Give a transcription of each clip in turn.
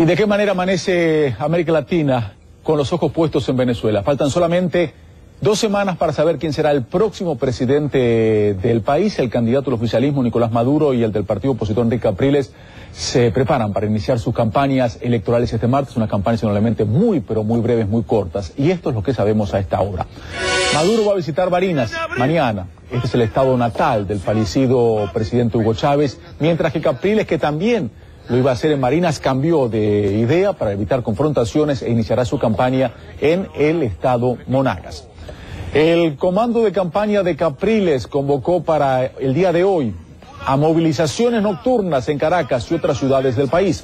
¿Y de qué manera amanece América Latina con los ojos puestos en Venezuela? Faltan solamente 2 semanas para saber quién será el próximo presidente del país. El candidato del oficialismo, Nicolás Maduro, y el del partido opositor, Enrique Capriles, se preparan para iniciar sus campañas electorales este martes, unas campañas generalmente muy breves, muy cortas. Y esto es lo que sabemos a esta hora. Maduro va a visitar Barinas mañana. Este es el estado natal del fallecido presidente Hugo Chávez, mientras que Capriles, que también lo iba a hacer en Barinas, cambió de idea para evitar confrontaciones e iniciará su campaña en el estado Monagas. El comando de campaña de Capriles convocó para el día de hoy a movilizaciones nocturnas en Caracas y otras ciudades del país.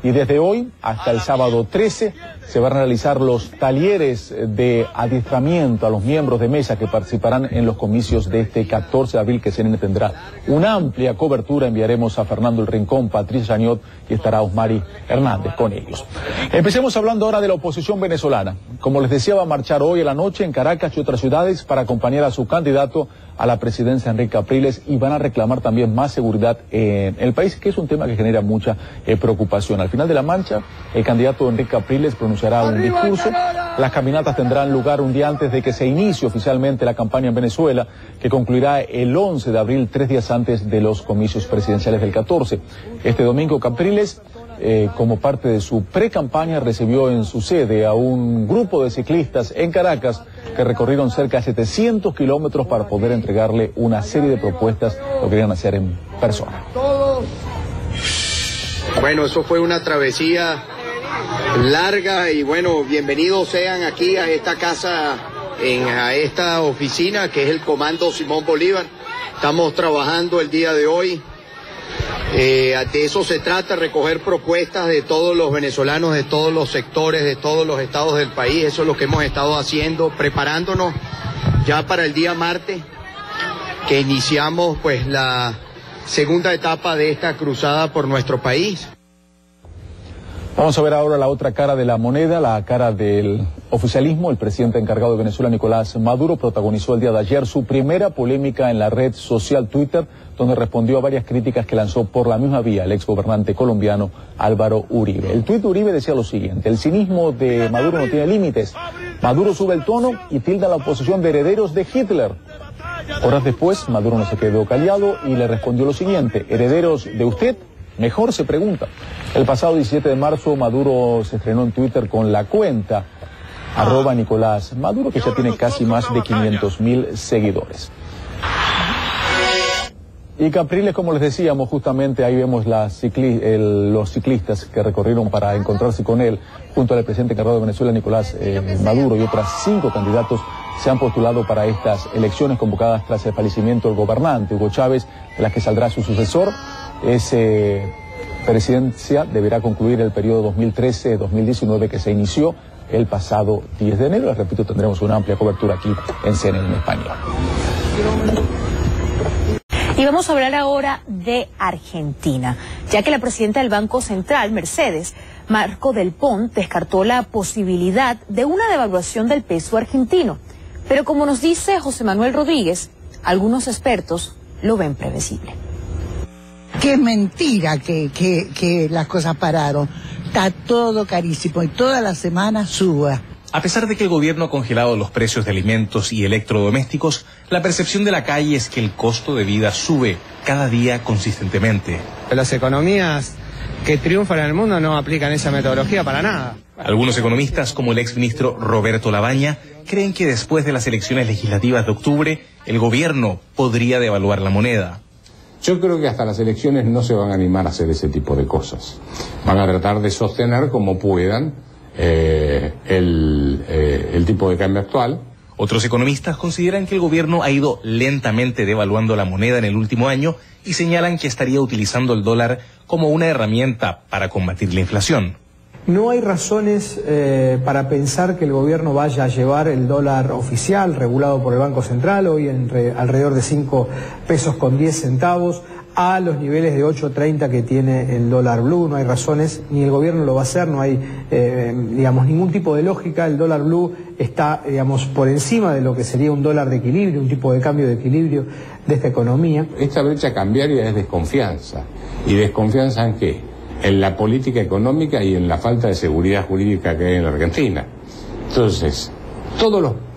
Y desde hoy hasta el sábado 13 se van a realizar los talleres de adiestramiento a los miembros de mesa que participarán en los comicios de este 14 de abril, que CNN tendrá una amplia cobertura. Enviaremos a Fernando El Rincón, Patricia Chañot, y estará Osmari Hernández con ellos. Empecemos hablando ahora de la oposición venezolana. Como les decía, va a marchar hoy en la noche en Caracas y otras ciudades para acompañar a su candidato a la presidencia, Enrique Capriles, y van a reclamar también más seguridad en el país, que es un tema que genera mucha preocupación. Al final de la marcha, el candidato Enrique Capriles pronunciará un discurso. Las caminatas tendrán lugar un día antes de que se inicie oficialmente la campaña en Venezuela, que concluirá el 11 de abril, 3 días antes de los comicios presidenciales del 14. Este domingo, Capriles, como parte de su pre-campaña, recibió en su sede a un grupo de ciclistas en Caracas que recorrieron cerca de 700 kilómetros para poder entregarle una serie de propuestas, lo querían hacer en persona. Bueno, eso fue una travesía larga y bueno, bienvenidos sean aquí a esta casa, a esta oficina que es el Comando Simón Bolívar. Estamos trabajando el día de hoy. De eso se trata, recoger propuestas de todos los venezolanos, de todos los sectores, de todos los estados del país. Eso es lo que hemos estado haciendo, preparándonos ya para el día martes, que iniciamos pues la segunda etapa de esta cruzada por nuestro país. Vamos a ver ahora la otra cara de la moneda, la cara del oficialismo. El presidente encargado de Venezuela, Nicolás Maduro, protagonizó el día de ayer su primera polémica en la red social Twitter, donde respondió a varias críticas que lanzó por la misma vía el exgobernante colombiano Álvaro Uribe. El tuit de Uribe decía lo siguiente: el cinismo de Maduro no tiene límites. Maduro sube el tono y tilda a la oposición de herederos de Hitler. Horas después, Maduro no se quedó callado y le respondió lo siguiente: ¿herederos de usted? Mejor se pregunta. El pasado 17 de marzo, Maduro se estrenó en Twitter con la cuenta @Nicolás Maduro, que ya tiene casi más de 500.000 seguidores. Y Capriles, como les decíamos, justamente ahí vemos los ciclistas que recorrieron para encontrarse con él, junto al presidente encargado de Venezuela, Nicolás Maduro, y otras 5 candidatos se han postulado para estas elecciones convocadas tras el fallecimiento del gobernante Hugo Chávez, de las que saldrá su sucesor. Esa presidencia deberá concluir el periodo 2013-2019 que se inició el pasado 10 de enero. Les repito, tendremos una amplia cobertura aquí en CNN en español. Y vamos a hablar ahora de Argentina, ya que la presidenta del Banco Central, Mercedes Marco del Pont, descartó la posibilidad de una devaluación del peso argentino. Pero como nos dice José Manuel Rodríguez, algunos expertos lo ven previsible. Qué mentira que las cosas pararon. Está todo carísimo y toda la semana suba. A pesar de que el gobierno ha congelado los precios de alimentos y electrodomésticos, la percepción de la calle es que el costo de vida sube cada día consistentemente. Las economías que triunfan en el mundo no aplican esa metodología para nada. Algunos economistas, como el exministro Roberto Labaña, creen que después de las elecciones legislativas de octubre, el gobierno podría devaluar la moneda. Yo creo que hasta las elecciones no se van a animar a hacer ese tipo de cosas. Van a tratar de sostener como puedan el tipo de cambio actual. Otros economistas consideran que el gobierno ha ido lentamente devaluando la moneda en el último año y señalan que estaría utilizando el dólar como una herramienta para combatir la inflación. No hay razones para pensar que el gobierno vaya a llevar el dólar oficial, regulado por el Banco Central, hoy alrededor de 5 pesos con 10 centavos, a los niveles de 8.30 que tiene el dólar blue. No hay razones, ni el gobierno lo va a hacer, no hay, ningún tipo de lógica. El dólar blue está, por encima de lo que sería un dólar de equilibrio, un tipo de cambio de equilibrio de esta economía. Esta brecha cambiaria es desconfianza. ¿Y desconfianza en qué? en la política económica y en la falta de seguridad jurídica que hay en la Argentina. Entonces,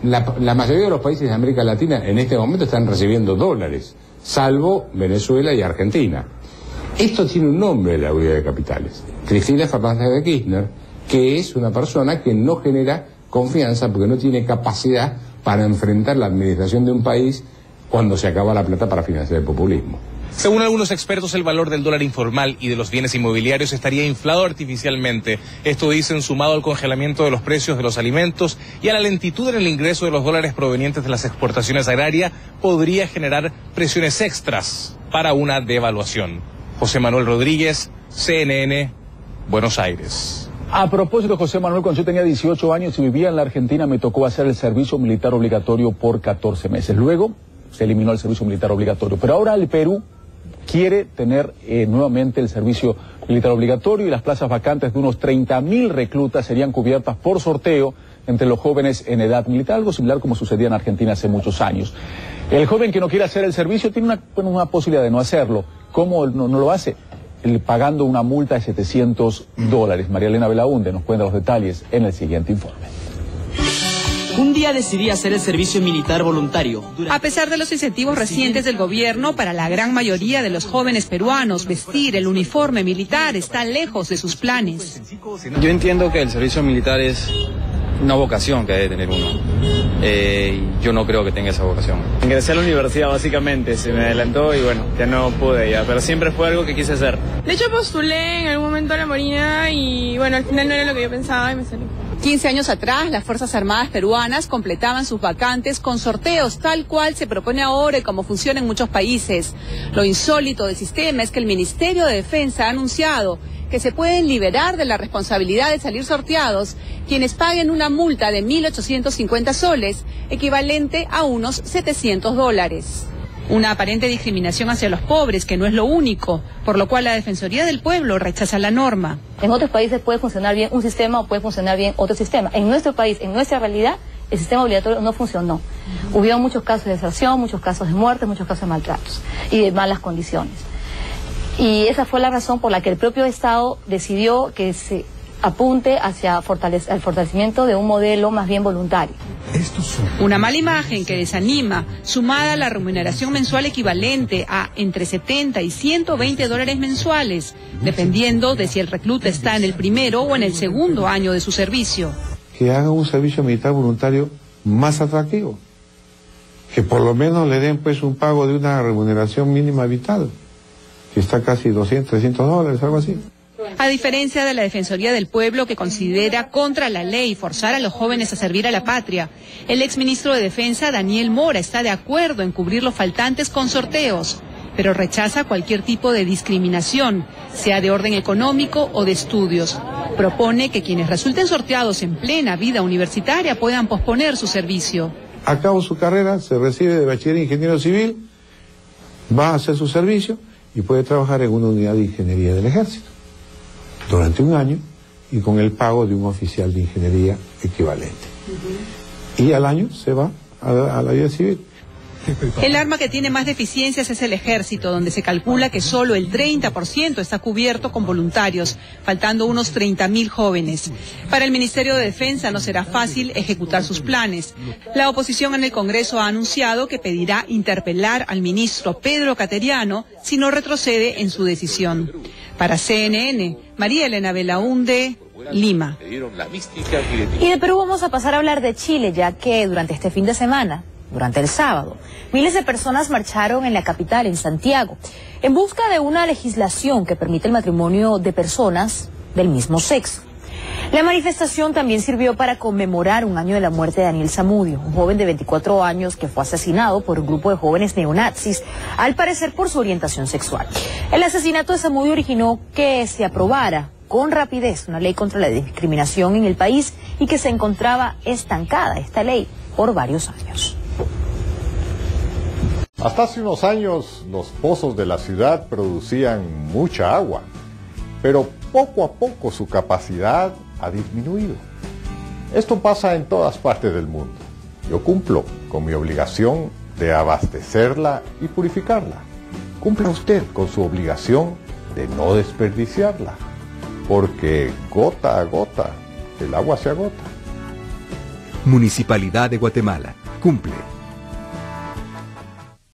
la mayoría de los países de América Latina en este momento están recibiendo dólares, salvo Venezuela y Argentina. Esto tiene un nombre en la unidad de capitales, Cristina Fernández de Kirchner, que es una persona que no genera confianza porque no tiene capacidad para enfrentar la administración de un país cuando se acaba la plata para financiar el populismo. Según algunos expertos, el valor del dólar informal y de los bienes inmobiliarios estaría inflado artificialmente. Esto dicen, sumado al congelamiento de los precios de los alimentos y a la lentitud en el ingreso de los dólares provenientes de las exportaciones agrarias, podría generar presiones extras para una devaluación. José Manuel Rodríguez, CNN, Buenos Aires. A propósito, José Manuel, cuando yo tenía 18 años y vivía en la Argentina, me tocó hacer el servicio militar obligatorio por 14 meses. Luego se eliminó el servicio militar obligatorio. Pero ahora el Perú quiere tener nuevamente el servicio militar obligatorio y las plazas vacantes de unos 30.000 reclutas serían cubiertas por sorteo entre los jóvenes en edad militar, algo similar como sucedía en Argentina hace muchos años. El joven que no quiere hacer el servicio tiene una posibilidad de no hacerlo. ¿Cómo no lo hace? Pagando una multa de $700. María Elena Belaunde nos cuenta los detalles en el siguiente informe. Un día decidí hacer el servicio militar voluntario. A pesar de los incentivos recientes del gobierno, para la gran mayoría de los jóvenes peruanos, vestir el uniforme militar está lejos de sus planes. Yo entiendo que el servicio militar es una vocación que debe tener uno. Yo no creo que tenga esa vocación. Ingresé a la universidad básicamente, se me adelantó y bueno, ya no pude ya, pero siempre fue algo que quise hacer. De hecho postulé en algún momento a la Marina y bueno, al final no era lo que yo pensaba y me salió. 15 años atrás, las Fuerzas Armadas peruanas completaban sus vacantes con sorteos, tal cual se propone ahora y como funciona en muchos países. Lo insólito del sistema es que el Ministerio de Defensa ha anunciado que se pueden liberar de la responsabilidad de salir sorteados quienes paguen una multa de 1.850 soles, equivalente a unos $700. Una aparente discriminación hacia los pobres, que no es lo único, por lo cual la Defensoría del Pueblo rechaza la norma. En otros países puede funcionar bien un sistema o puede funcionar bien otro sistema. En nuestro país, en nuestra realidad, el sistema obligatorio no funcionó. Hubieron muchos casos de deserción, muchos casos de muerte, muchos casos de maltratos y de malas condiciones. Y esa fue la razón por la que el propio Estado decidió que se apunte hacia el fortalecimiento de un modelo más bien voluntario. Una mala imagen que desanima, sumada a la remuneración mensual equivalente a entre $70 y $120 mensuales, dependiendo de si el recluta está en el primero o en el segundo año de su servicio. Que haga un servicio militar voluntario más atractivo, que por lo menos le den pues un pago de una remuneración mínima vital, que está casi $200, $300, algo así. A diferencia de la Defensoría del Pueblo, que considera contra la ley forzar a los jóvenes a servir a la patria, el exministro de Defensa, Daniel Mora, está de acuerdo en cubrir los faltantes con sorteos, pero rechaza cualquier tipo de discriminación, sea de orden económico o de estudios. Propone que quienes resulten sorteados en plena vida universitaria puedan posponer su servicio. Acaba su carrera, se recibe de bachiller ingeniero civil, va a hacer su servicio y puede trabajar en una unidad de ingeniería del ejército durante un año y con el pago de un oficial de ingeniería equivalente. Y al año se va a la vida civil. El arma que tiene más deficiencias es el ejército, donde se calcula que solo el 30% está cubierto con voluntarios, faltando unos 30.000 jóvenes. Para el Ministerio de Defensa no será fácil ejecutar sus planes. La oposición en el Congreso ha anunciado que pedirá interpelar al ministro Pedro Cateriano si no retrocede en su decisión. Para CNN, María Elena Belaunde, Lima. Y de Perú vamos a pasar a hablar de Chile, ya que durante este fin de semana, durante el sábado, miles de personas marcharon en la capital, en Santiago, en busca de una legislación que permite el matrimonio de personas del mismo sexo. La manifestación también sirvió para conmemorar un año de la muerte de Daniel Zamudio, un joven de 24 años que fue asesinado por un grupo de jóvenes neonazis, al parecer por su orientación sexual. El asesinato de Zamudio originó que se aprobara con rapidez una ley contra la discriminación en el país y que se encontraba estancada esta ley por varios años. Hasta hace unos años los pozos de la ciudad producían mucha agua, pero poco a poco su capacidad ha disminuido. Esto pasa en todas partes del mundo. Yo cumplo con mi obligación de abastecerla y purificarla. Cumpla usted con su obligación de no desperdiciarla. porque gota a gota el agua se agota. Municipalidad de Guatemala. Cumple.